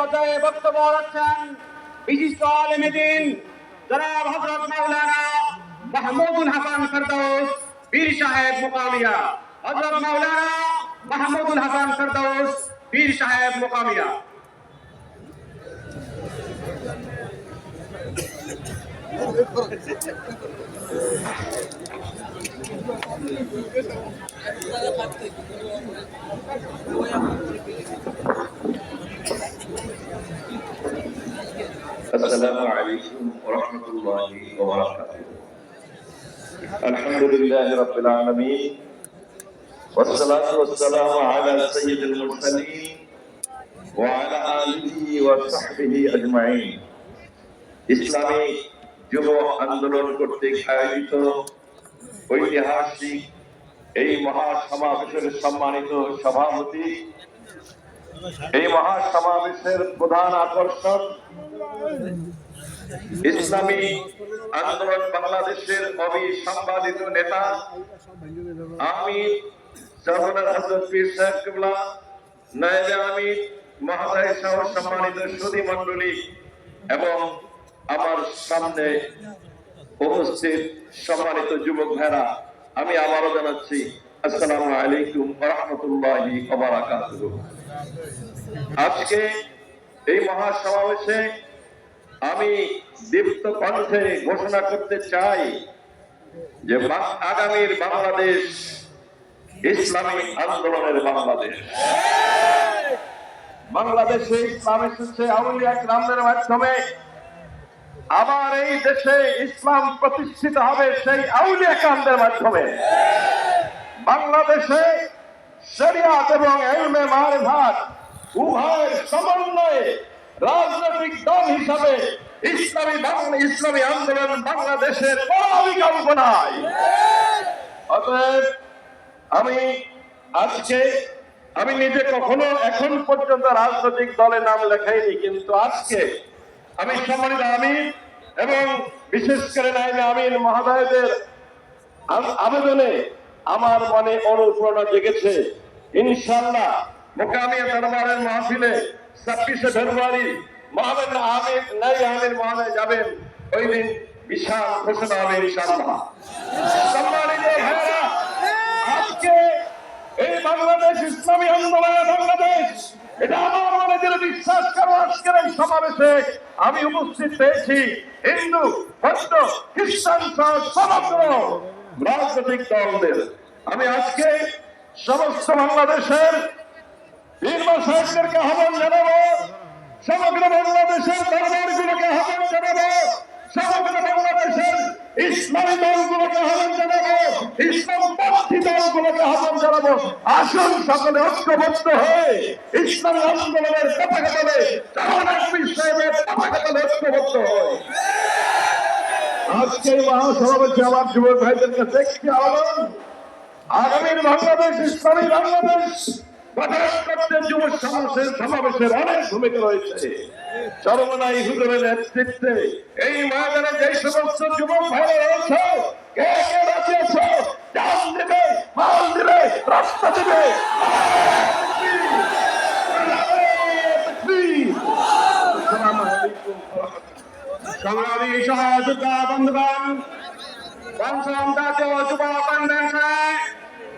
পর্যায়ে বক্তব্য রাখছেন বিশিষ্ট আলেম দ্বীন জনাব হযরত মাওলানা মাহমুদুল হাসান ফেরদৌস পীর সাহেব মুকামিয়া। হযরত মাওলানা মাহমুদুল হাসান ফেরদৌস পীর সাহেব মুকামিয়া। السلام عليكم ورحمة الله وبركاته. الحمد لله رب العالمين والصلاة والسلام على سيد المرسلين وعلى آله وصحبه أجمعين. ইসলামী যুব আন্দোলন কর্তৃক আয়োজিত ঐতিহাসিক এই মহাসমাবেশের সম্মানিত সভাপতি, এই মহাসমাবেশের প্রধান আকর্ষণ ইসলামী আন্দোলন বাংলাদেশের অবিসংবাদিত নেতা আমির সরদার হযরত পীর সাহেব কিবলা নায়েবে আমির মহোদয় সহ সম্মানিত সুধী মণ্ডলী এবং আমার সামনে উপস্থিত সম্মানিত যুবক ভাইরা, আমি আবারও জানাচ্ছি আসসালামু আলাইকুম ওয়া রাহমাতুল্লাহি ওয়া বারাকাতুহু। আজকে এই মহাসমাবেশে আমি দীপ্ত কণ্ঠে ঘোষণা করতে চাই যে আগামীর বাংলাদেশ ইসলামী আন্দোলনের বাংলাদেশ। বাংলাদেশে ইসলাম এসেছে আউলিয়া কিরামদের মাধ্যমে, আবার এই দেশে ইসলাম প্রতিষ্ঠিত হবে সেই আউলিয়া কিরামদের মাধ্যমে। বাংলাদেশে শরিয়াত এবং ইলমে মারিফাত উভয়ের সমন্বয়ে রাজনৈতিক দল হিসাবে ইসলামী আন্দোলন বাংলাদেশের কোনো বিকল্প নাই। অতএব আমি নিজে কখনো এখন পর্যন্ত রাজনৈতিক দলে নাম লেখাইনি, কিন্তু আজকে আমি সম্মানিত আমির এবং বিশেষ করে নায়েবে আমির মহোদয়দের আবেদনে আমার মনে অনুপ্রেরণা জেগেছে। ইনশাআল্লাহ মুকামিয়া দরবারের মাহফিলে 26শে ফেব্রুয়ারি মহামান্য আমির নায়েবে আমির মহোদয় যাবেন, ওই দিন বিশাল ঘোষণা হবে ইনশাআল্লাহ। সম্মানিত ভাইরা, আজকে এই বাংলাদেশ ইসলামী আন্দোলনের বাংলাদেশ, এটা আমার মনে যেন বিশ্বাস করো। আজকের এই সমাবেশে আমি উপস্থিত পেয়েছি হিন্দু, বৌদ্ধ, খ্রিস্টান সহ সমগ্র রাজনৈতিক দলদের। আমি আজকে সমস্ত বাংলাদেশের পীর মাশায়েখদেরকে আহ্বান জানাবো, সমগ্র বাংলাদেশের দরবারগুলোকে আহ্বান জানাবো, সমগ্র বাংলাদেশের ইসলামী দলগুলোকে আহ্বান জানাবো, ইসলামপন্থী দলগুলোকে আহ্বান জানাবো। আসুন সকলে ঐক্যবদ্ধ হয়ে ইসলামী আন্দোলনের পতাকা তলে, জামানাত পীর সাহেবের পতাকা তলে ঐক্যবদ্ধ হয়। আজকের মহাসমাবেশে আমার যুবক ভাইদের কাছে একটি আহ্বান, আগামীর বাংলাদেশ ইসলামী বাংলাদেশ গঠন করতে যুব সমাবেশের অনেক ভূমিকা রয়েছে। চরমনাই হুজুরের নেতৃত্বে এই ময়দানে যে সমস্ত যুবক ভাইরা রয়েছে, কে কে রাজিয়েছ, জান দেবে, মাল দেবে, রাস্তা দেবে। সংগ্রামী সহযোদ্ধা বন্ধুগণ, পঞ্চম জাতীয় যুব কনভেনশনে